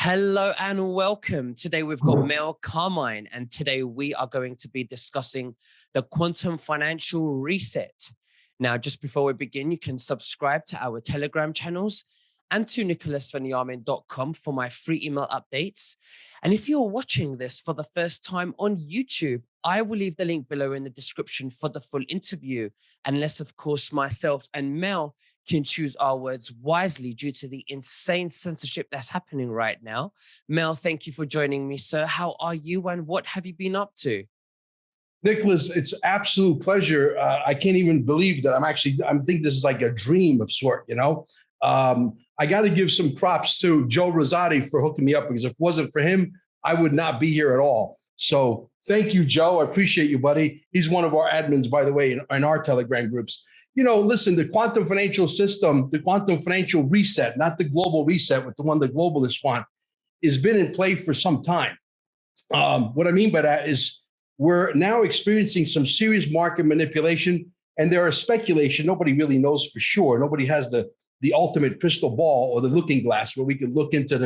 Hello and welcome. Today we've got Mel Carmine, and today we are going to be discussing the quantum financial reset. Now, just before we begin, you can subscribe to our Telegram channels and to Veniamin.com for my free email updates. And if you're watching this for the first time on YouTube, I will leave the link below in the description for the full interview, unless, of course, myself and Mel can choose our words wisely due to the insane censorship that's happening right now. Mel, thank you for joining me, sir. How are you and what have you been up to? Nicholas, it's absolute pleasure. I can't even believe that I think this is like a dream of sort, I got to give some props to Joe Rosati for hooking me up, because if it wasn't for him, I would not be here at all. So thank you, Joe. I appreciate you, buddy. He's one of our admins, by the way, in our Telegram groups. Listen, the quantum financial system, the quantum financial reset, not the global reset, but the one the globalists want, has been in play for some time. What I mean by that is we're now experiencing some serious market manipulation, and there are speculation. Nobody really knows for sure. Nobody has the ultimate crystal ball or the looking glass where we can look into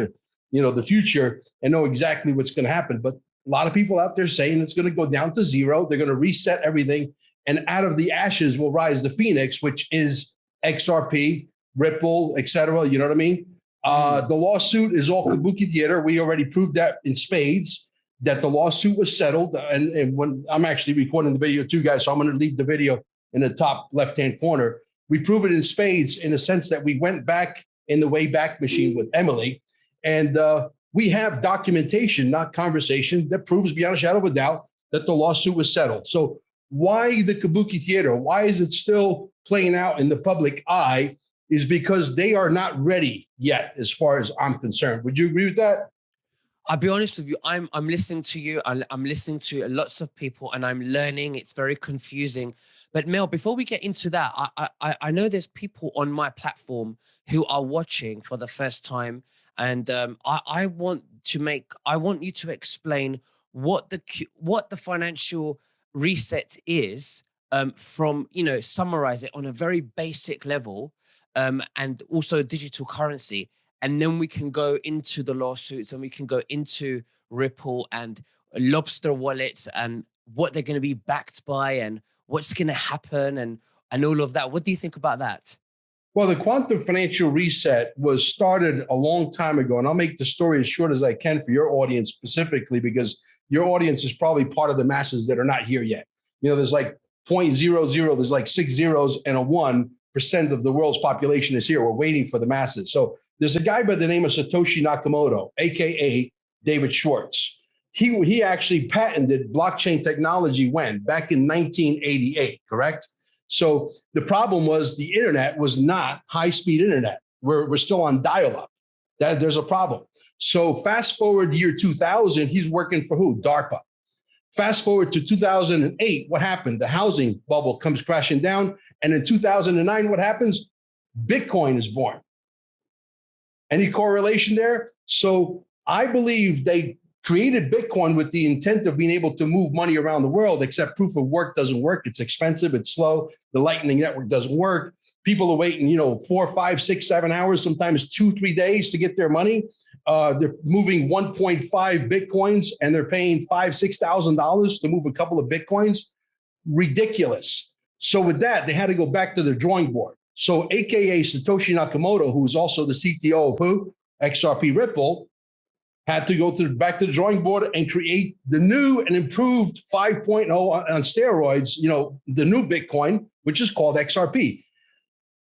the future and know exactly what's going to happen. But a lot of people out there saying it's going to go down to zero. They're going to reset everything, and out of the ashes will rise the phoenix, which is XRP, Ripple, etc. You know what I mean? The lawsuit is all kabuki theater. We already proved that in spades, that the lawsuit was settled. And when I'm actually recording the video too, guys, so I'm going to leave the video in the top left-hand corner. We prove it in spades in the sense that we went back in the Wayback Machine with Emily, and we have documentation, not conversation, that proves beyond a shadow of a doubt that the lawsuit was settled. So why the kabuki theater? Why is it still playing out in the public eye? Is because they are not ready yet, as far as I'm concerned. Would you agree with that? I'll be honest with you. I'm listening to you. I'm listening to lots of people, and I'm learning. It's very confusing. But Mel, before we get into that, I know there's people on my platform who are watching for the first time, and I want you to explain what the financial reset is, summarize it on a very basic level, and also digital currency. And then we can go into the lawsuits, and we can go into Ripple and lobster wallets and what they're going to be backed by and what's going to happen and all of that. What do you think about that? Well, the quantum financial reset was started a long time ago, and I'll make the story as short as I can for your audience specifically, because your audience is probably part of the masses that are not here yet. There's like 0.00, there's like 6 zeros and a 1% of the world's population is here. We're waiting for the masses. So there's a guy by the name of Satoshi Nakamoto, aka David Schwartz. He actually patented blockchain technology back in 1988, correct? So the problem was the internet was not high-speed internet. We're still on dial-up. There's a problem. So fast forward year 2000, he's working for who? DARPA. Fast forward to 2008, what happened? The housing bubble comes crashing down. And in 2009, what happens? Bitcoin is born. Any correlation there? So I believe they created Bitcoin with the intent of being able to move money around the world, except proof of work doesn't work. It's expensive. It's slow. The Lightning Network doesn't work. People are waiting, 4, 5, 6, 7 hours, sometimes 2, 3 days to get their money. They're moving 1.5 Bitcoins, and they're paying $5,000, $6,000 to move a couple of Bitcoins. Ridiculous. So with that, they had to go back to the drawing board. So AKA Satoshi Nakamoto, who is also the CTO of who? XRP Ripple, had to go back to the drawing board and create the new and improved 5.0 on steroids, the new Bitcoin, which is called XRP.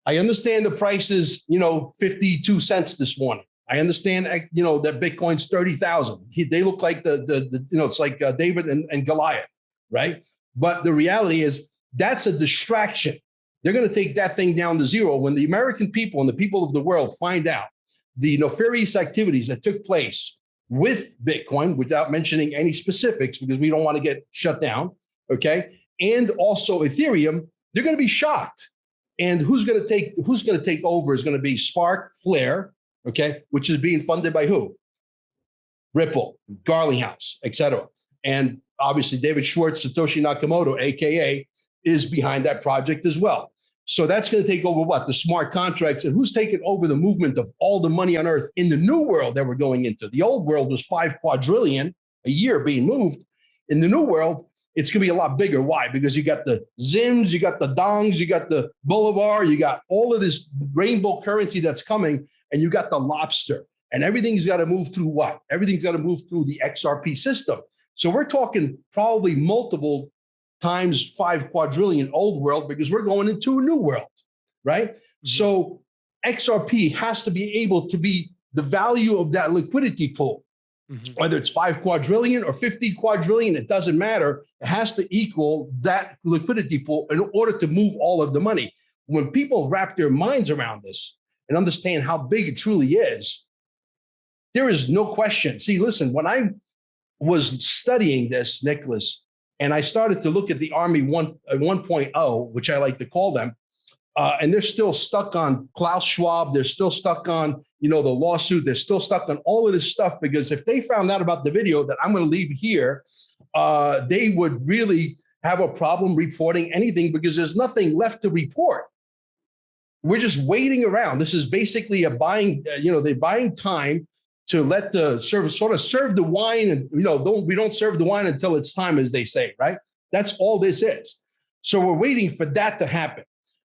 I understand the price is, 52 cents this morning. I understand, that Bitcoin's 30,000. They look like it's like David and Goliath, right? But the reality is that's a distraction. They're going to take that thing down to zero when the American people and the people of the world find out the nefarious activities that took place with Bitcoin, without mentioning any specifics, because we don't want to get shut down, okay? And also Ethereum, they're going to be shocked. And who's going to take over is going to be Spark, Flare, okay, which is being funded by who? Ripple, Garlinghouse, etc. And obviously David Schwartz, Satoshi Nakamoto, aka, is behind that project as well. So that's going to take over what? The smart contracts. And who's taking over the movement of all the money on earth in the new world that we're going into? The old world was 5 quadrillion a year being moved. In the new world, it's going to be a lot bigger. Why? Because you got the Zims, you got the Dongs, you got the Bolivar, you got all of this rainbow currency that's coming, and you got the lobster. And everything's got to move through what? Everything's got to move through the XRP system. So we're talking probably multiple times 5 quadrillion old world, because we're going into a new world, right? Mm-hmm. So XRP has to be able to be the value of that liquidity pool. Mm-hmm. Whether it's 5 quadrillion or 50 quadrillion, it doesn't matter. It has to equal that liquidity pool in order to move all of the money. When people wrap their minds around this and understand how big it truly is, there is no question. See, listen, when I was studying this, Nicholas, and I started to look at the Army 1.0, which I like to call them, and they're still stuck on Klaus Schwab. They're still stuck on, the lawsuit. They're still stuck on all of this stuff, because if they found out about the video that I'm going to leave here, they would really have a problem reporting anything, because there's nothing left to report. We're just waiting around. This is basically a buying, they're buying time to let the serve the wine, and we don't serve the wine until it's time, as they say, right? That's all this is. So we're waiting for that to happen.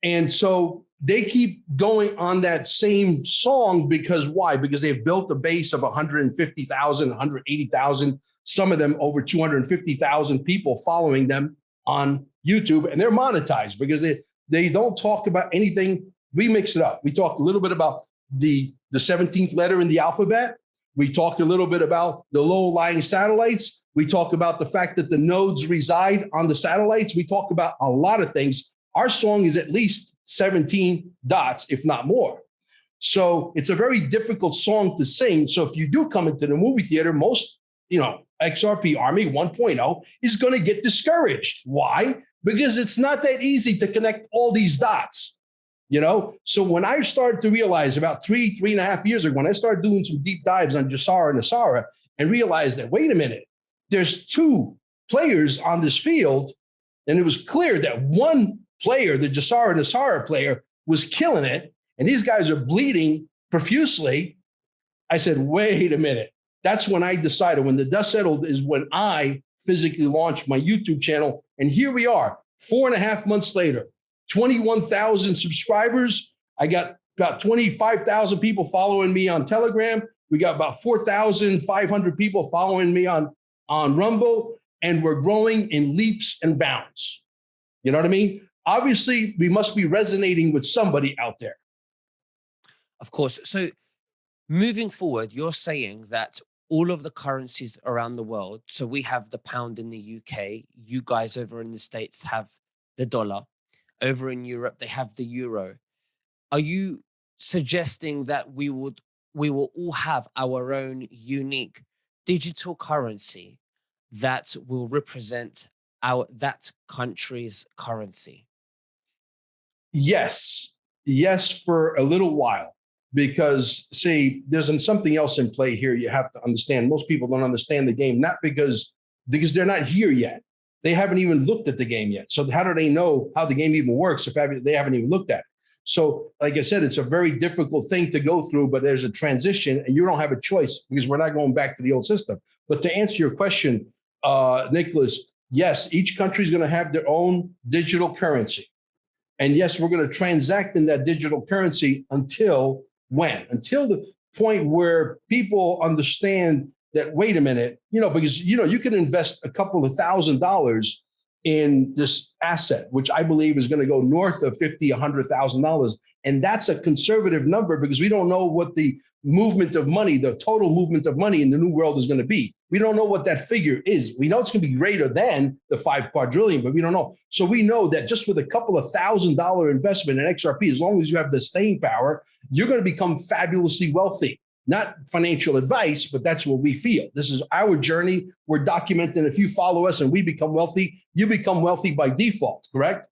And so they keep going on that same song, because why? Because they've built a base of 150,000, 180,000, some of them over 250,000 people following them on YouTube, and they're monetized because they don't talk about anything. We mix it up. We talk a little bit about the 17th letter in the alphabet. We talk a little bit about the low-lying satellites. We talk about the fact that the nodes reside on the satellites. We talk about a lot of things. Our song is at least 17 dots, if not more. So it's a very difficult song to sing. So if you do come into the movie theater, most, XRP Army 1.0 is going to get discouraged. Why? Because it's not that easy to connect all these dots. So when I started to realize about 3.5 years ago, when I started doing some deep dives on Jassara and Asara, and realized that, wait a minute, there's 2 players on this field. And it was clear that one player, the Jassara and Asara player, was killing it. And these guys are bleeding profusely. I said, wait a minute. That's when I decided, when the dust settled, is when I physically launched my YouTube channel. And here we are, 4.5 months later. 21,000 subscribers. I got about 25,000 people following me on Telegram. We got about 4,500 people following me on Rumble, and we're growing in leaps and bounds. You know what I mean? Obviously, we must be resonating with somebody out there. Of course. So moving forward, you're saying that all of the currencies around the world, so we have the pound in the UK, you guys over in the States have the dollar. Over in Europe, they have the euro. Are you suggesting that we will all have our own unique digital currency that will represent that country's currency? Yes, for a little while, because see, there's something else in play here. You have to understand. Most people don't understand the game, not because they're not here yet. They haven't even looked at the game yet. So how do they know how the game even works if they haven't even looked at it? So like I said, it's a very difficult thing to go through, but there's a transition and you don't have a choice, because we're not going back to the old system. But to answer your question, Nicholas, yes, each country is going to have their own digital currency. And yes, we're going to transact in that digital currency until when? Until the point where people understand that, wait a minute, because, you can invest a couple of $1,000s in this asset, which I believe is going to go north of $50,000, $100,000. And that's a conservative number, because we don't know what the movement of money, the total movement of money in the new world is going to be. We don't know what that figure is. We know it's going to be greater than the 5 quadrillion, but we don't know. So we know that just with a couple of $1,000 investment in XRP, as long as you have the staying power, you're going to become fabulously wealthy. Not financial advice, but that's what we feel. This is our journey. We're documenting. If you follow us and we become wealthy, you become wealthy by default, correct?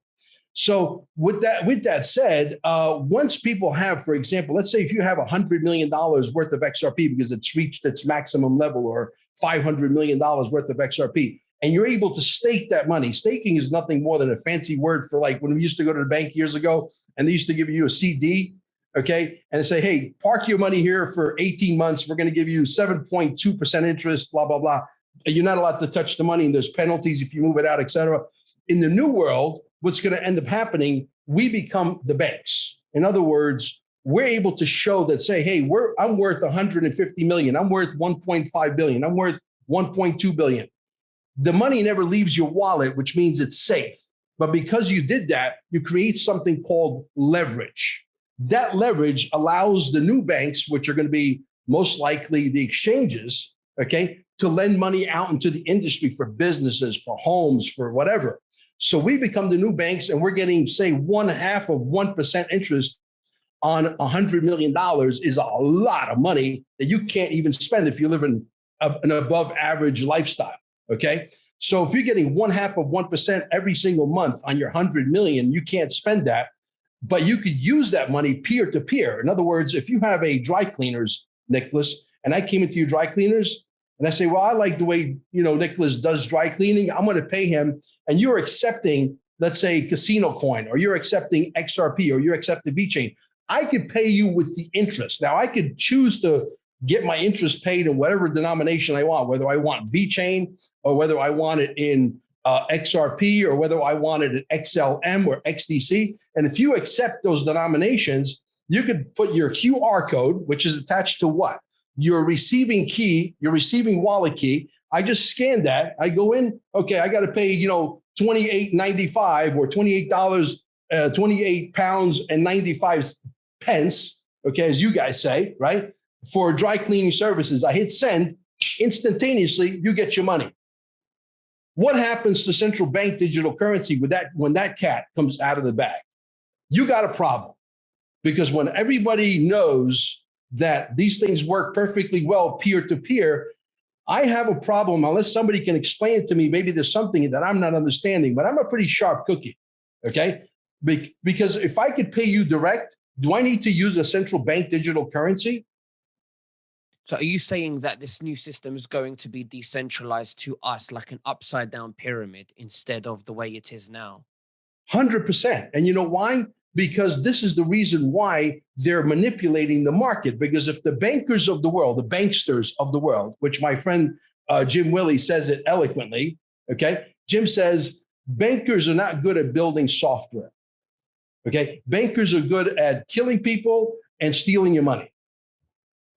So with that said, once people have, for example, let's say if you have $100 million worth of XRP because it's reached its maximum level, or $500 million worth of XRP, and you're able to stake that money. Staking is nothing more than a fancy word for like when we used to go to the bank years ago and they used to give you a CD, okay, and say, hey, park your money here for 18 months. We're going to give you 7.2% interest, blah, blah, blah. You're not allowed to touch the money, and there's penalties if you move it out, et cetera. In the new world, what's going to end up happening, we become the banks. In other words, we're able to show that, say, hey, I'm worth 150 million. I'm worth 1.5 billion. I'm worth 1.2 billion. The money never leaves your wallet, which means it's safe. But because you did that, you create something called leverage. That leverage allows the new banks, which are going to be most likely the exchanges, okay, to lend money out into the industry for businesses, for homes, for whatever. So we become the new banks, and we're getting, say, 0.5% interest on $100 million is a lot of money that you can't even spend if you live in an above average lifestyle. Okay. So if you're getting 0.5% every single month on your 100 million, you can't spend that, but you could use that money peer to peer. In other words, if you have a dry cleaners, Nicholas, and I came into your dry cleaners and I say, well, I like the way, Nicholas does dry cleaning. I'm going to pay him. And you're accepting, let's say, Casino Coin, or you're accepting XRP, or you're accepting VeChain. I could pay you with the interest. Now I could choose to get my interest paid in whatever denomination I want, whether I want VeChain or whether I want it in XRP or whether I want it in XLM or XDC. And if you accept those denominations, you could put your QR code, which is attached to what? Your receiving key, your receiving wallet key. I just scan that. I go in, okay, I got to pay, $28.95 or $28, 28 pounds and 95 pence, okay, as you guys say, right? For dry cleaning services, I hit send, instantaneously, you get your money. What happens to central bank digital currency with that when that cat comes out of the bag? You got a problem, because when everybody knows that these things work perfectly well peer to peer, I have a problem unless somebody can explain it to me. Maybe there's something that I'm not understanding, but I'm a pretty sharp cookie, okay? Because if I could pay you direct, do I need to use a central bank digital currency? So are you saying that this new system is going to be decentralized to us like an upside down pyramid instead of the way it is now? 100%. And you know why? Because this is the reason why they're manipulating the market. Because if the bankers of the world, the banksters of the world, which my friend Jim Willie says it eloquently, okay? Jim says bankers are not good at building software. Okay, bankers are good at killing people and stealing your money.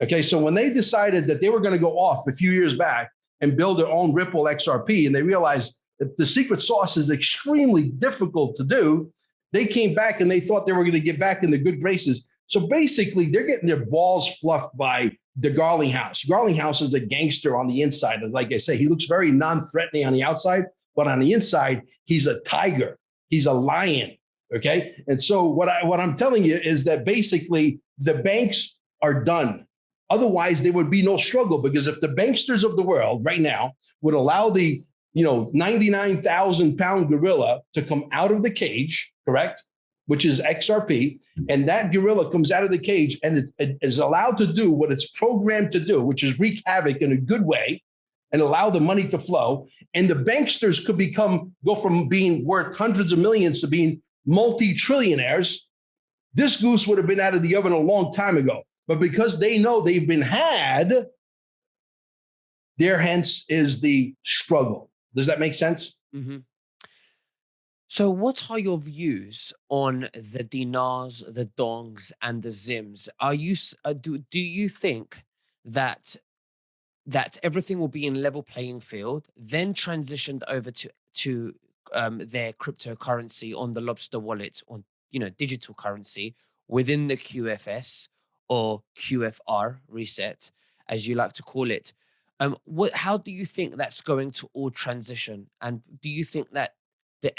Okay, so when they decided that they were going to go off a few years back and build their own Ripple XRP, and they realized that the secret sauce is extremely difficult to do, they came back and they thought they were going to get back in the good graces. So basically, they're getting their balls fluffed by the Garlinghouse. Garlinghouse is a gangster on the inside. Like I say, he looks very non-threatening on the outside, but on the inside, he's a tiger. He's a lion. Okay. And so what I'm telling you is that basically the banks are done. Otherwise, there would be no struggle, because if the banksters of the world right now would allow the 99,000 pound gorilla to come out of the cage, correct, which is XRP, and that gorilla comes out of the cage and it is allowed to do what it's programmed to do, which is wreak havoc in a good way and allow the money to flow. And the banksters could go from being worth hundreds of millions to being multi-trillionaires. This goose would have been out of the oven a long time ago. But because they know they've been had, there hence is the struggle. Does that make sense? Mm-hmm. So what are your views on the dinars, the dongs, and the zims? Are you do you think that everything will be in level playing field, then transitioned over to their cryptocurrency on the Lobster wallet, on digital currency within the QFS or QFR reset, as you like to call it? How do you think that's going to all transition? And do you think that the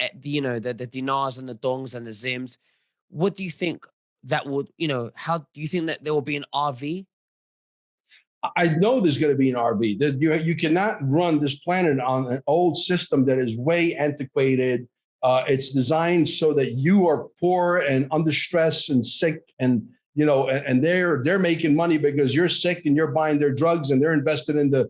dinars and the dongs and the zims, what do you think that would, how do you think that there will be an RV? I know there's going to be an RV. You cannot run this planet on an old system that is way antiquated. It's designed so that you are poor and under stress and sick, and and they're making money because you're sick and you're buying their drugs and they're invested in the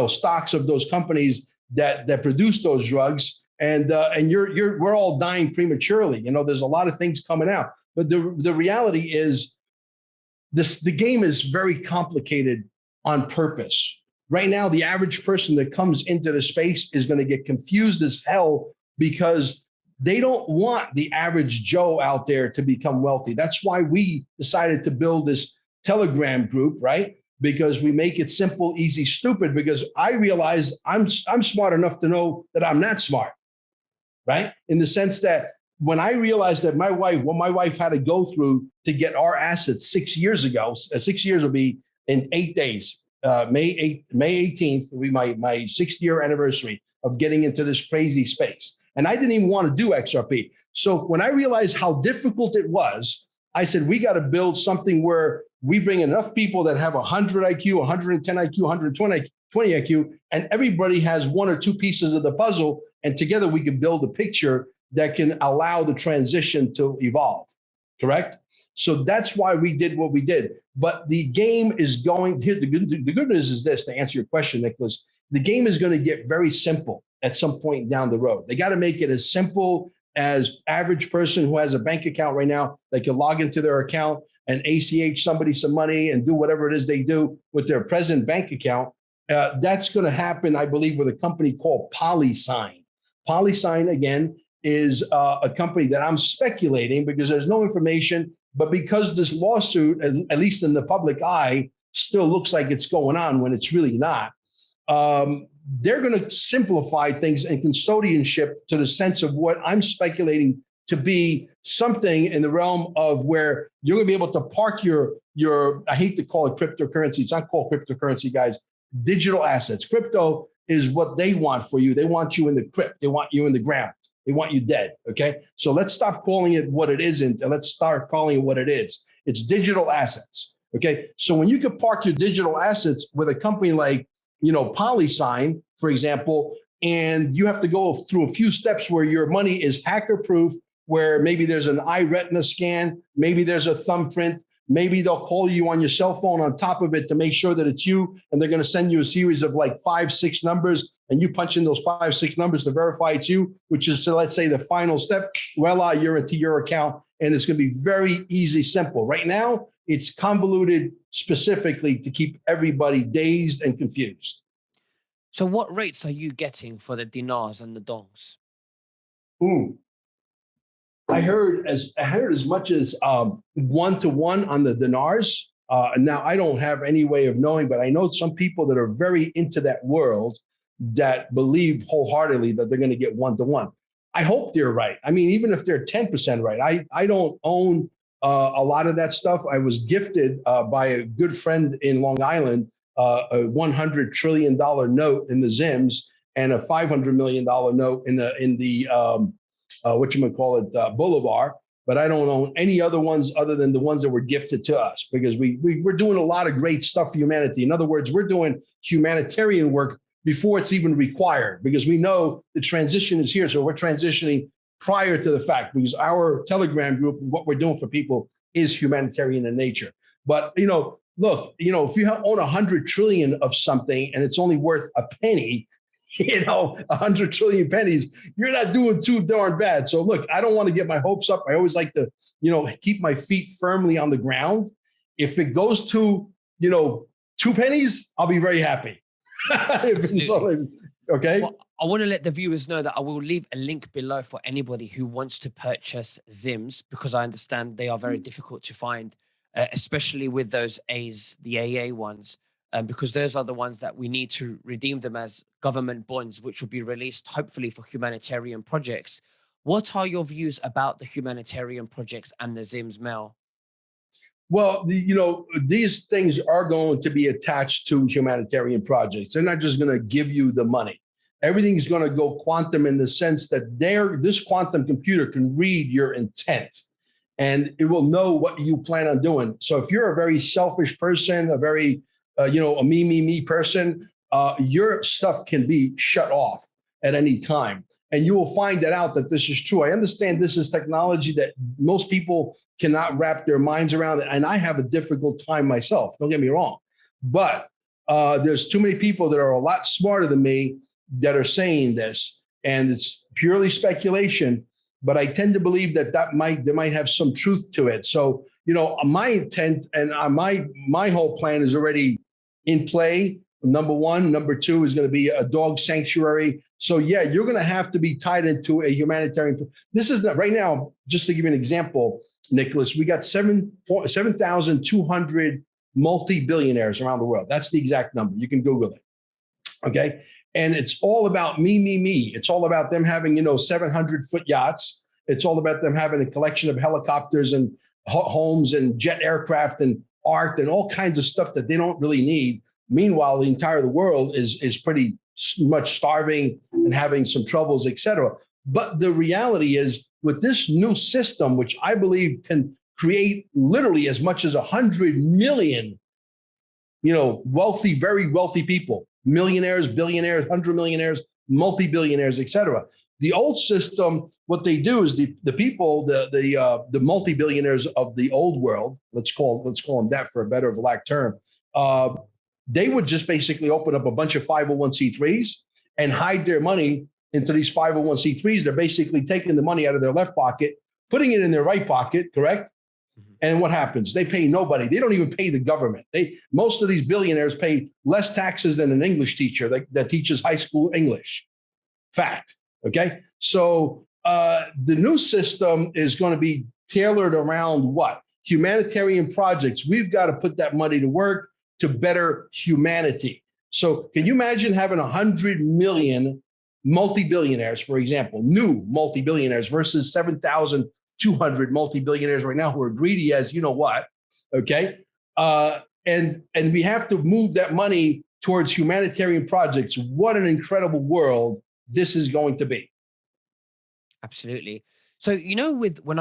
stocks of those companies. that produce those drugs, and we're all dying prematurely. There's a lot of things coming out, but the reality is the game is very complicated on purpose. Right now, the average person that comes into the space is going to get confused as hell because they don't want the average Joe out there to become wealthy. That's why we decided to build this Telegram group, right? Because we make it simple, easy, stupid, because I realize I'm smart enough to know that I'm not smart, right? In the sense that when I realized that what my wife had to go through to get our assets 6 years ago, 6 years will be in 8 days. May 18th will be my 6th-year anniversary of getting into this crazy space. And I didn't even want to do XRP. So when I realized how difficult it was, I said, we got to build something where we bring enough people that have 100 IQ, 110 IQ, 120 IQ, and everybody has one or two pieces of the puzzle. And together we can build a picture that can allow the transition to evolve. Correct? So that's why we did what we did. But the game is going here. The good news is this, to answer your question, Nicholas, the game is going to get very simple at some point down the road. They got to make it as simple as average person who has a bank account right now. They can log into their account and ACH somebody some money and do whatever it is they do with their present bank account. That's going to happen, I believe, with a company called PolySign. PolySign, again, is a company that I'm speculating because there's no information, but because this lawsuit, at least in the public eye, still looks like it's going on when it's really not. They're going to simplify things and custodianship to the sense of what I'm speculating to be something in the realm of where you're going to be able to park your I hate to call it cryptocurrency. It's not called cryptocurrency, guys. Digital assets. Crypto is what they want for you. They want you in the crypt. They want you in the ground. They want you dead. Okay. So let's stop calling it what it isn't and let's start calling it what it is. It's digital assets. Okay. So when you can park your digital assets with a company like, PolySign, for example, and you have to go through a few steps where your money is hacker proof, where maybe there's an eye retina scan, maybe there's a thumbprint, maybe they'll call you on your cell phone on top of it to make sure that it's you. And they're going to send you a series of like 5-6 numbers and you punch in those 5-6 numbers to verify it's you, which is, so let's say the final step. Voila, you're into your account and it's going to be very easy, simple. Right now, it's convoluted specifically to keep everybody dazed and confused. So what rates are you getting for the dinars and the dongs? I heard as much as 1-to-1 on the dinars. Now I don't have any way of knowing, but I know some people that are very into that world that believe wholeheartedly that they're going to get 1-to-1. I hope they're right. I mean, even if they're 10% right, I don't own a lot of that stuff. I was gifted by a good friend in Long Island a $100 trillion note in the Zims and a $500 million note in the Boulevard. But I don't own any other ones other than the ones that were gifted to us because we're doing a lot of great stuff for humanity. In other words, we're doing humanitarian work before it's even required because we know the transition is here. So we're transitioning prior to the fact because our Telegram group, what we're doing for people is humanitarian in nature. But, look, if you own 100 trillion of something and it's only worth a penny, 100 trillion pennies, you're not doing too darn bad. So look, I don't want to get my hopes up. I always like to, keep my feet firmly on the ground. If it goes to, 2 pennies, I'll be very happy. Okay. Well, I want to let the viewers know that I will leave a link below for anybody who wants to purchase Zims because I understand they are very difficult to find, especially with those A's, the AA ones, because those are the ones that we need to redeem them as government bonds, which will be released hopefully for humanitarian projects. What are your views about the humanitarian projects and the Zims, Mel? Well, these things are going to be attached to humanitarian projects. They're not just going to give you the money. Everything's going to go quantum in the sense that this quantum computer can read your intent and it will know what you plan on doing. So if you're a very selfish person, a very, a me person, your stuff can be shut off at any time. And you will find out that this is true. I understand this is technology that most people cannot wrap their minds around. And I have a difficult time myself. Don't get me wrong. But there's too many people that are a lot smarter than me that are saying this, and it's purely speculation, but I tend to believe that there might have some truth to it. So, my intent and my whole plan is already in play. Number one. Number two is going to be a dog sanctuary. So yeah, you're going to have to be tied into a humanitarian. This is not right now, just to give you an example, Nicholas, we got 7,200 multi-billionaires around the world. That's the exact number. You can Google it. Okay. And it's all about me. It's all about them having, 700-foot yachts. It's all about them having a collection of helicopters and homes and jet aircraft and art and all kinds of stuff that they don't really need. Meanwhile, the entire the world is pretty much starving and having some troubles, et cetera. But the reality is, with this new system, which I believe can create literally as much as 100 million, wealthy, very wealthy people, millionaires, billionaires, 100 millionaires, multi-billionaires, et cetera. The old system, what they do is the people, the multi-billionaires of the old world, let's call them that for a better of a lack term, they would just basically open up a bunch of 501c3s and hide their money into these 501c3s. They're basically taking the money out of their left pocket, putting it in their right pocket, correct? Mm-hmm. And what happens? They pay nobody. They don't even pay the government. Most of these billionaires pay less taxes than an English teacher that teaches high school English. Fact. Okay. So the new system is going to be tailored around what? Humanitarian projects. We've got to put that money to work to better humanity. So can you imagine having 100 million multi-billionaires, for example, new multi-billionaires versus 7,200 multi-billionaires right now who are greedy as you know what, okay? And we have to move that money towards humanitarian projects. What an incredible world this is going to be. Absolutely. So, when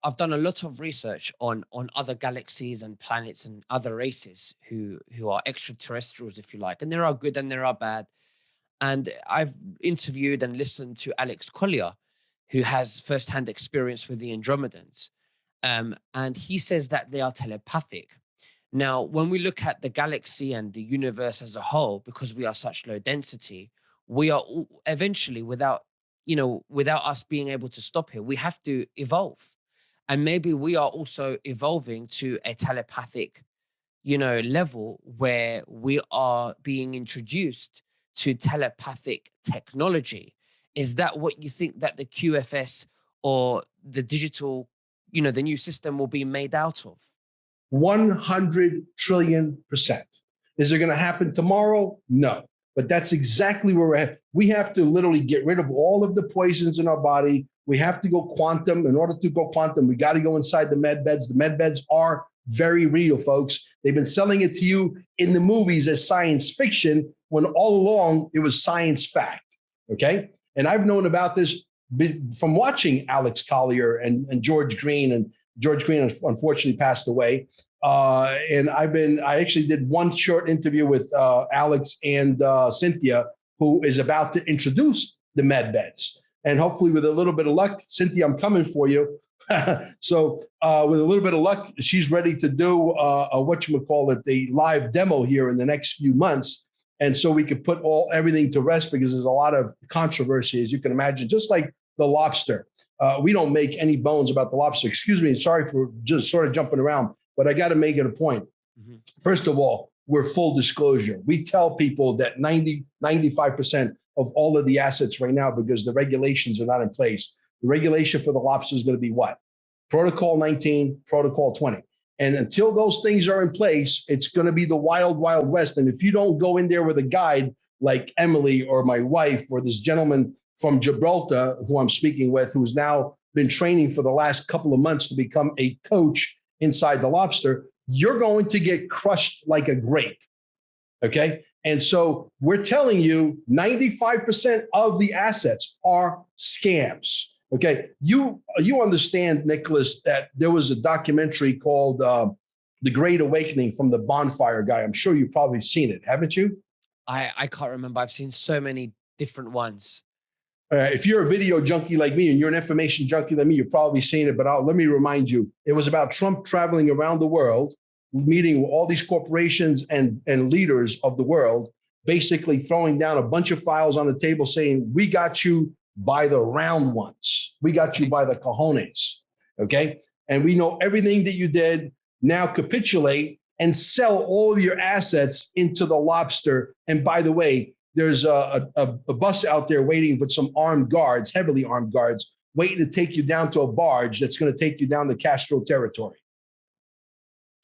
I've done a lot of research on other galaxies and planets and other races who are extraterrestrials, if you like, and there are good and there are bad. And I've interviewed and listened to Alex Collier, who has firsthand experience with the Andromedans. And he says that they are telepathic. Now, when we look at the galaxy and the universe as a whole, because we are such low density, we are eventually, without us being able to stop here, we have to evolve. And maybe we are also evolving to a telepathic, level where we are being introduced to telepathic technology. Is that what you think that the QFS or the digital, the new system will be made out of? 100 trillion%. Is it going to happen tomorrow? No. But that's exactly where we're at. We have to literally get rid of all of the poisons in our body. We have to go quantum. In order to go quantum, we got to go inside the med beds. The med beds are very real, folks. They've been selling it to you in the movies as science fiction when all along it was science fact, okay? And I've known about this from watching Alex Collier and George Green. And George Green unfortunately passed away. And I actually did one short interview with Alex and Cynthia, who is about to introduce the med beds. And hopefully with a little bit of luck, Cynthia, I'm coming for you. So with a little bit of luck, she's ready to do the live demo here in the next few months. And so we could put everything to rest, because there's a lot of controversy, as you can imagine, just like the lobster. We don't make any bones about the lobster. Excuse me. Sorry for just sort of jumping around, but I got to make it a point. Mm-hmm. First of all, we're full disclosure. We tell people that 95% of all of the assets right now, because the regulations are not in place. The regulation for the lobster is going to be what? Protocol 19, Protocol 20. And until those things are in place, it's going to be the wild, wild west. And if you don't go in there with a guide like Emily or my wife or this gentleman from Gibraltar, who I'm speaking with, who's now been training for the last couple of months to become a coach inside the lobster, you're going to get crushed like a grape. Okay. And so we're telling you 95% of the assets are scams. Okay. You understand, Nicholas, that there was a documentary called The Great Awakening from the Bonfire Guy. I'm sure you've probably seen it, haven't you? I can't remember. I've seen so many different ones. If you're a video junkie like me and you're an information junkie like me, you've probably seen it, but let me remind you, it was about Trump traveling around the world, meeting all these corporations and leaders of the world. basically throwing down a bunch of files on the table saying, we got you by the round ones. We got you by the cojones. Okay. And we know everything that you did. Now capitulate and sell all of your assets into the lobster. And by the way, there's a bus out there waiting with some armed guards, heavily armed guards, waiting to take you down to a barge that's going to take you down the Castro territory.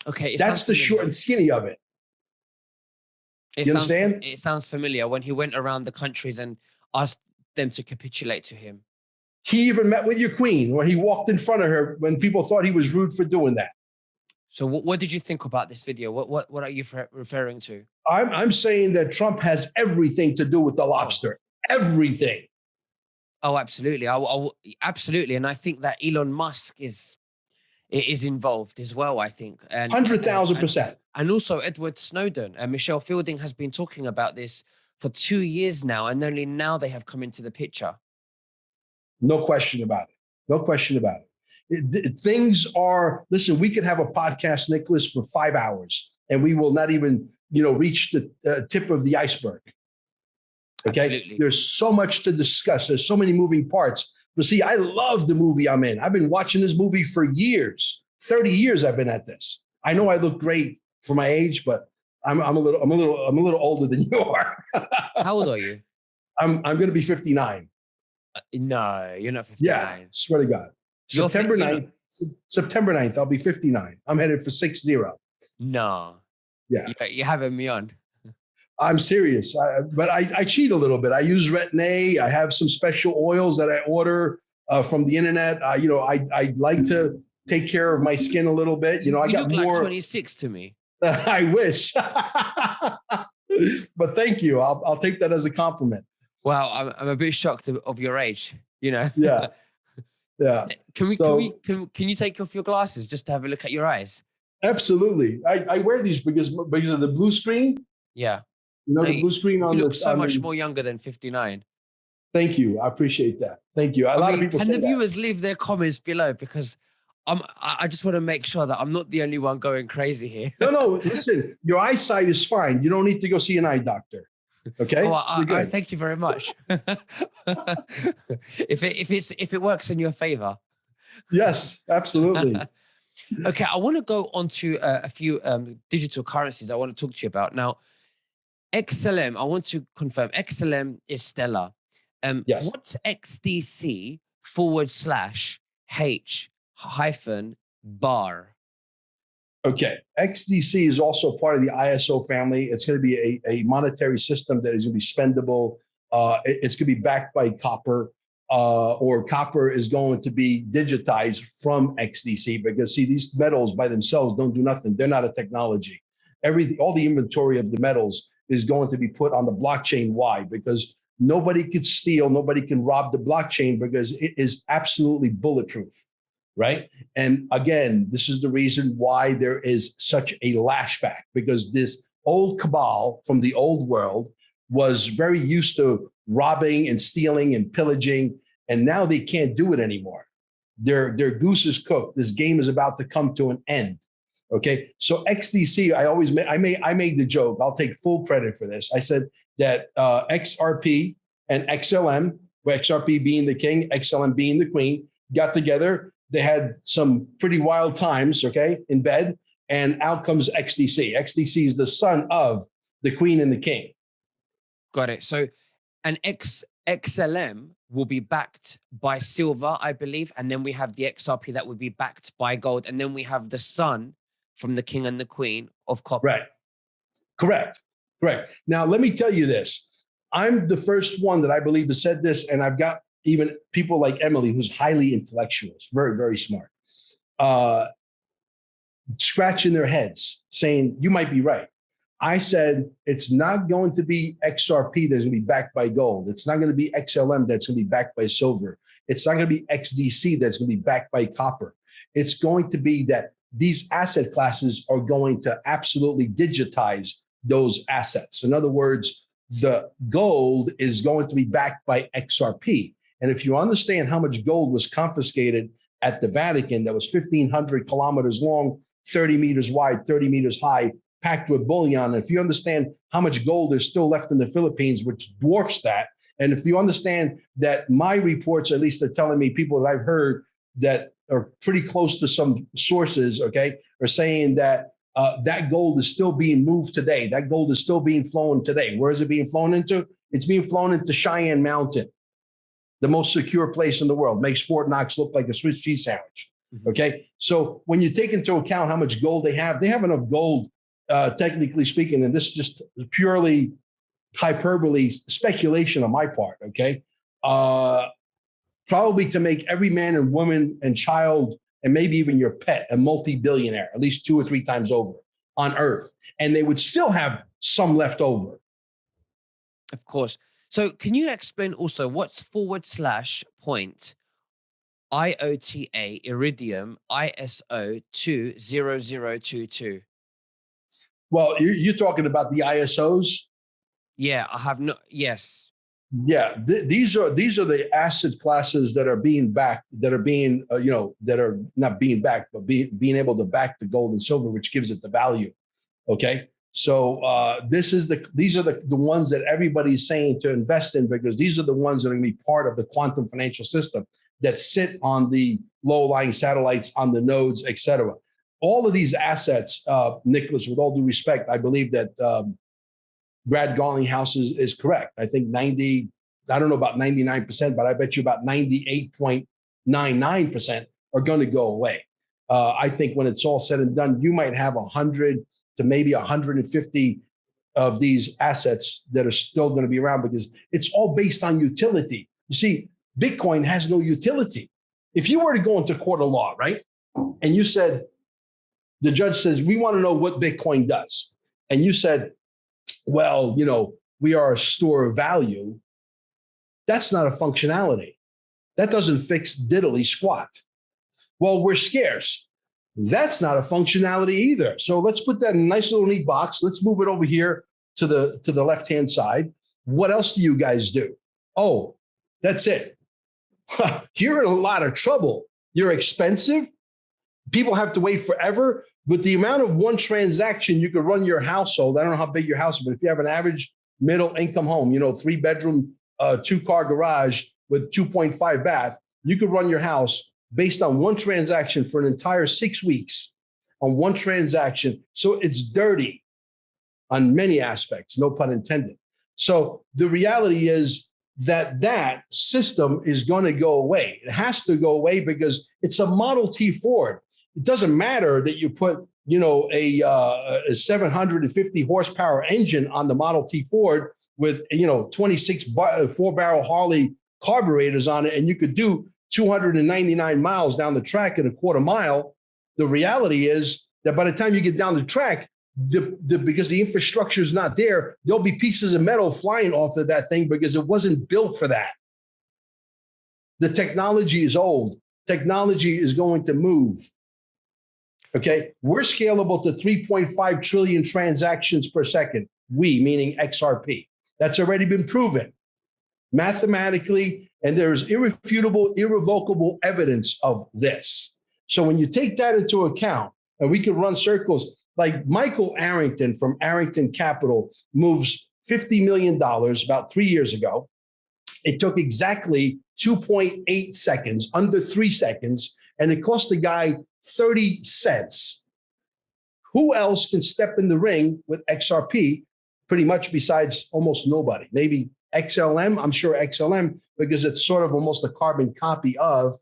Okay. That's the short and skinny of it. You understand? It sounds familiar when he went around the countries and asked them to capitulate to him. He even met with your queen when he walked in front of her when people thought he was rude for doing that. So what did you think about this video? What are you referring to? I'm saying that Trump has everything to do with the lobster. Everything. Oh, absolutely. Absolutely. And I think that Elon Musk is involved as well, I think. 100,000%. And also Edward Snowden and Michelle Fielding has been talking about this for 2 years now. And only now they have come into the picture. No question about it. No question about it. Things are, listen, we could have a podcast, Nicholas, for 5 hours and we will not even, reach the tip of the iceberg. Okay. Absolutely. There's so much to discuss. There's so many moving parts. But see, I love the movie I'm in. I've been watching this movie for years. 30 years I've been at this. I know I look great for my age, but I'm a little older than you are. How old are you? I'm going to be 59. No, you're not 59. Yeah, swear to God. September 9th, I'll be 59. I'm headed for 60. No. Yeah. You're having me on. I'm serious. But I cheat a little bit. I use Retin-A. I have some special oils that I order from the internet. I like to take care of my skin a little bit. I got look more. like 26 to me. I wish. But thank you. I'll take that as a compliment. Wow, I'm a bit shocked of your age. Yeah. Yeah. Can you take off your glasses just to have a look at your eyes? Absolutely. I wear these because of the blue screen. Yeah. The blue screen on you the. look so much more younger than 59. Thank you. I appreciate that. Thank you. A lot of people say that. Can the viewers leave their comments below? Because I just want to make sure that I'm not the only one going crazy here. No, listen, your eyesight is fine. You don't need to go see an eye doctor. Okay. Oh, I thank you very much. if it works in your favor. Yes, absolutely. Okay, I want to go on to a few digital currencies I want to talk to you about. Now, XLM, I want to confirm, XLM is Stellar. Yes. What's XDC /H-bar? Okay. XDC is also part of the ISO family. It's going to be a monetary system that is going to be spendable. It's going to be backed by copper, or copper is going to be digitized from XDC because, see, these metals by themselves don't do nothing. They're not a technology. All the inventory of the metals is going to be put on the blockchain. Why? Because nobody can steal, nobody can rob the blockchain because it is absolutely bulletproof. Right. And again, this is the reason why there is such a lashback, because this old cabal from the old world was very used to robbing and stealing and pillaging. And now they can't do it anymore. Their goose is cooked. This game is about to come to an end. OK, so XDC, I made the joke. I'll take full credit for this. I said that XRP and XLM, where XRP being the king, XLM being the queen, got together. They had some pretty wild times, okay, in bed, and out comes XDC. XDC is the son of the queen and the king. Got it. So an XLM will be backed by silver, I believe, and then we have the XRP that would be backed by gold, and then we have the son from the king and the queen of copper. Right. Correct. Now, let me tell you this. I'm the first one that I believe has said this, and I've got even people like Emily, who's highly intellectual, very, very smart, scratching their heads saying, you might be right. I said, it's not going to be XRP that's going to be backed by gold. It's not going to be XLM that's going to be backed by silver. It's not going to be XDC that's going to be backed by copper. It's going to be that these asset classes are going to absolutely digitize those assets. In other words, the gold is going to be backed by XRP. And if you understand how much gold was confiscated at the Vatican, that was 1,500 kilometers long, 30 meters wide, 30 meters high, packed with bullion, and if you understand how much gold is still left in the Philippines, which dwarfs that, and if you understand that my reports, at least, are telling me, people that I've heard that are pretty close to some sources, okay, are saying that that gold is still being moved today. That gold is still being flown today. Where is it being flown into? It's being flown into Cheyenne Mountain, the most secure place in the world. Makes Fort Knox look like a Swiss cheese sandwich. Okay. So when you take into account how much gold they have enough gold, technically speaking, and this is just purely hyperbole, speculation on my part. Okay. Probably to make every man and woman and child, and maybe even your pet, a multi-billionaire, at least 2 or 3 times over on Earth. And they would still have some left over. Of course. So can you explain also what's /point IOTA Iridium ISO 20022? Well, you're talking about the ISOs? Yeah, I have no. Yes. Yeah, these are the asset classes that are being backed, that are being that are not being backed, but being able to back the gold and silver, which gives it the value. Okay, so these are the ones that everybody's saying to invest in, because these are the ones that are going to be part of the quantum financial system that sit on the low-lying satellites, on the nodes, et cetera. All of these assets, Nicholas, with all due respect, I believe that Brad Garlinghouse is correct. I think I don't know about 99%, but I bet you about 98.99% are going to go away. I think when it's all said and done, you might have 100 to maybe 150 of these assets that are still going to be around, because it's all based on utility. You see, Bitcoin has no utility. If you were to go into court of law, right, and you said, the judge says, we want to know what Bitcoin does. And you said, well, we are a store of value. That's not a functionality. That doesn't fix diddly squat. Well, we're scarce. That's not a functionality either. So let's put that in a nice little neat box. Let's move it over here to the left-hand side. What else do you guys do? Oh, that's it. You're in a lot of trouble. You're expensive. People have to wait forever. With the amount of one transaction, you could run your household. I don't know how big your house is, but if you have an average middle income home, 3-bedroom, 2-car garage with 2.5 bath, you could run your house based on one transaction for an entire 6 weeks on one transaction. So it's dirty on many aspects, no pun intended. So the reality is that system is going to go away. It has to go away because it's a Model T Ford. It doesn't matter that you put, a 750 horsepower engine on the Model T Ford with, 26 4-barrel Harley carburetors on it, and you could do 299 miles down the track in a quarter mile. The reality is that by the time you get down the track, because the infrastructure is not there, there'll be pieces of metal flying off of that thing because it wasn't built for that. The technology is old. Technology is going to move. Okay, we're scalable to 3.5 trillion transactions per second. We, meaning XRP. That's already been proven mathematically, and there's irrefutable, irrevocable evidence of this. So when you take that into account, and we can run circles, like Michael Arrington from Arrington Capital moves $50 million about 3 years ago. It took exactly 2.8 seconds, under 3 seconds, and it cost the guy 30 cents. Who else can step in the ring with XRP? Pretty much besides almost nobody. Maybe XLM. I'm sure XLM, because it's sort of almost a carbon copy of,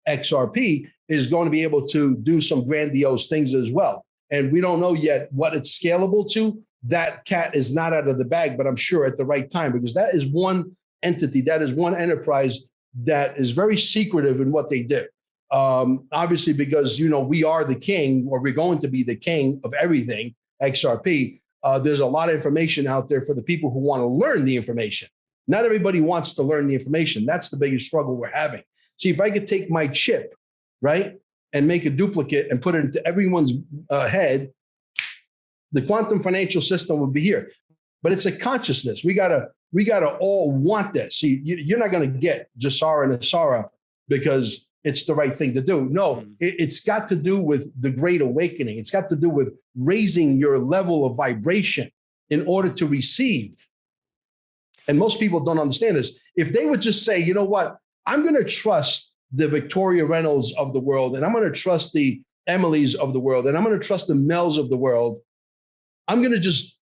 XRP, is going to be able to do some grandiose things as well. And we don't know yet what it's scalable to. That cat is not out of the bag, but I'm sure at the right time, because that is one entity, that is one enterprise that is very secretive in what they do. Obviously, because, we are the king, or we're going to be the king of everything, XRP. There's a lot of information out there for the people who want to learn the information. Not everybody wants to learn the information. That's the biggest struggle we're having. See, if I could take my chip, right, and make a duplicate and put it into everyone's head, the quantum financial system would be here. But it's a consciousness. We gotta all want this. See, you're not going to get Jasara and Asara because it's the right thing to do. No, it's got to do with the great awakening. It's got to do with raising your level of vibration in order to receive. And most people don't understand this. If they would just say, you know what, I'm going to trust the Victoria Reynolds of the world, and I'm going to trust the Emilys of the world, and I'm going to trust the Mels of the world. I'm going to just,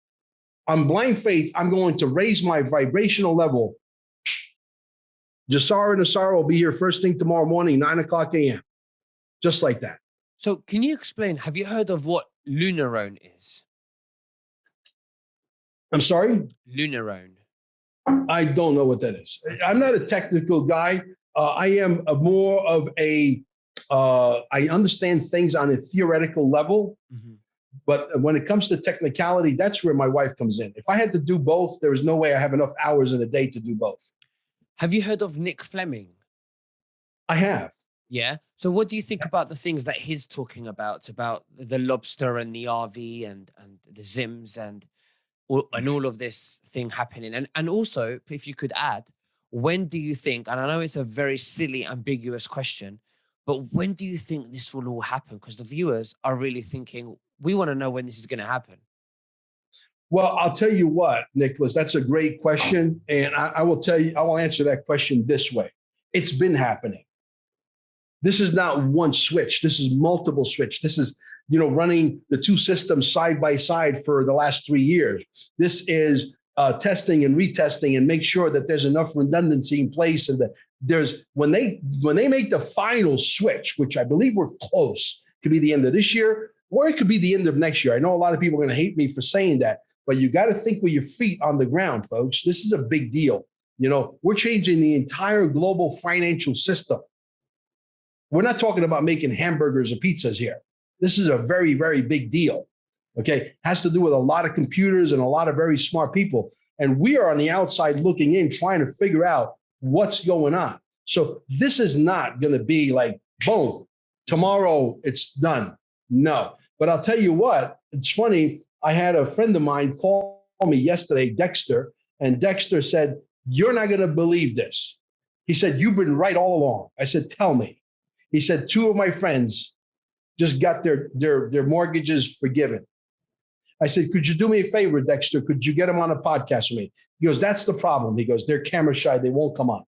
on blind faith, I'm going to raise my vibrational level. Jasara and Asara will be here first thing tomorrow morning, 9:00 a.m. Just like that. So can you explain, have you heard of what lunarone is? I'm sorry? Lunarone. I don't know what that is. I'm not a technical guy. I am more of I understand things on a theoretical level, but when it comes to technicality, that's where my wife comes in. If I had to do both, there is no way I have enough hours in a day to do both. Have you heard of Nick Fleming? I have. Yeah. So what do you think about the things that he's talking about the lobster and the RV and the Zims and all of this thing happening? And also, if you could add, when do you think, and I know it's a very silly, ambiguous question, but when do you think this will all happen? Because the viewers are really thinking, we want to know when this is going to happen. Well, I'll tell you what, Nicholas, that's a great question. And I will tell you, I will answer that question this way. It's been happening. This is not one switch. This is multiple switch. This is, running the two systems side by side for the last 3 years. This is testing and retesting and make sure that there's enough redundancy in place, and that there's when they make the final switch, which I believe we're close, could be the end of this year or it could be the end of next year. I know a lot of people are going to hate me for saying that, but you got to think with your feet on the ground, folks. This is a big deal. We're changing the entire global financial system. We're not talking about making hamburgers or pizzas here. This is a very, very big deal. Okay. Has to do with a lot of computers and a lot of very smart people. And we are on the outside looking in, trying to figure out what's going on. So this is not going to be like, boom, tomorrow it's done. No. But I'll tell you what, it's funny. I had a friend of mine call me yesterday, Dexter, and Dexter said, "You're not going to believe this." He said, "You've been right all along." I said, "Tell me." He said, "2 of my friends just got their mortgages forgiven." I said, "Could you do me a favor, Dexter? Could you get them on a podcast with me?" He goes, "That's the problem." He goes, "They're camera shy. They won't come on."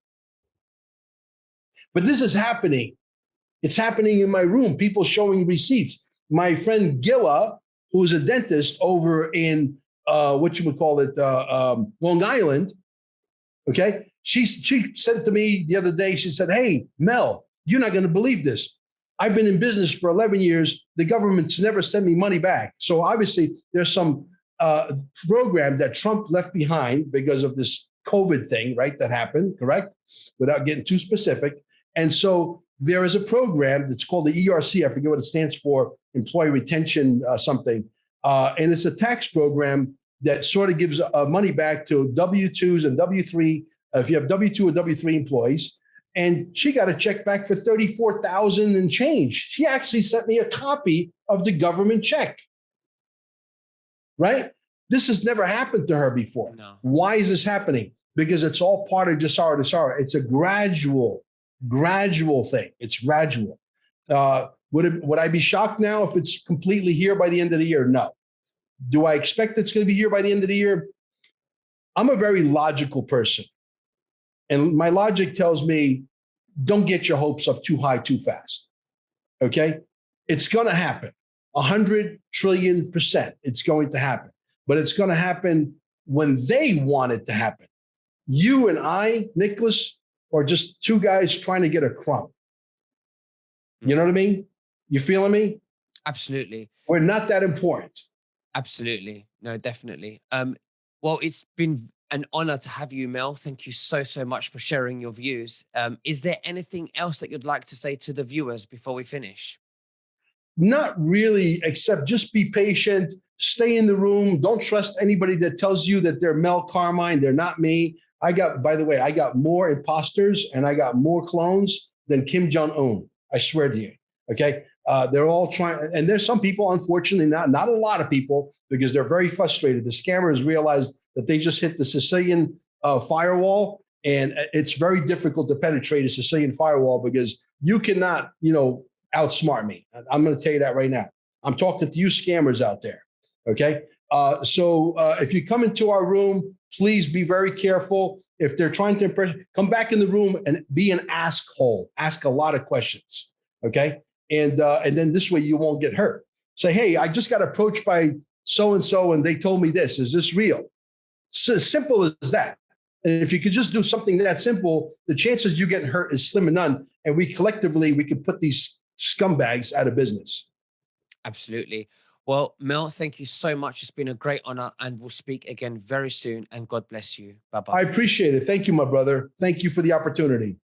But this is happening. It's happening in my room. People showing receipts. My friend Gilla, who's a dentist over in Long Island. Okay. She said to me the other day, she said, "Hey, Mel, you're not going to believe this. I've been in business for 11 years. The government's never sent me money back." So obviously there's some program that Trump left behind because of this COVID thing, right? That happened, correct? Without getting too specific. And so there is a program that's called the ERC. I forget what it stands for, Employee Retention something. And it's a tax program that sort of gives money back to W-2s and W-3, if you have W-2 or W-3 employees. And she got a check back for $34,000 and change. She actually sent me a copy of the government check. Right? This has never happened to her before. No. Why is this happening? Because it's all part of Jasara Dasara. It's a gradual thing. It's gradual. Would I be shocked now if it's completely here by the end of the year? No. Do I expect it's going to be here by the end of the year? I'm a very logical person. And my logic tells me, don't get your hopes up too high, too fast. Okay? It's going to happen. 100 trillion%. It's going to happen. But it's going to happen when they want it to happen. You and I, Nicholas, are just two guys trying to get a crumb. You know what I mean? You feeling me? Absolutely. We're not that important. Absolutely. No, definitely. Well, it's been an honor to have you, Mel. Thank you so, so much for sharing your views. Is there anything else that you'd like to say to the viewers before we finish? Not really, except just be patient, stay in the room. Don't trust anybody that tells you that they're Mel Carmine. They're not me. By the way, I got more imposters and I got more clones than Kim Jong-un. I swear to you. Okay. They're all trying. And there's some people, unfortunately, not a lot of people, because they're very frustrated. The scammers realized that they just hit the Sicilian firewall, and it's very difficult to penetrate a Sicilian firewall because you cannot, outsmart me. I'm going to tell you that right now. I'm talking to you scammers out there. Okay. So if you come into our room, please be very careful. If they're trying to impress, come back in the room and be an ask hole. Ask a lot of questions. Okay. And then this way you won't get hurt. Say, hey, I just got approached by so and they told me this. Is this real? So simple as that. And if you could just do something that simple, the chances you getting hurt is slim and none. And we collectively, we can put these scumbags out of business. Absolutely. Well, Mel, thank you so much. It's been a great honor, and we'll speak again very soon. And God bless you. Bye I bye. appreciate it. Thank you, my brother. Thank you for the opportunity.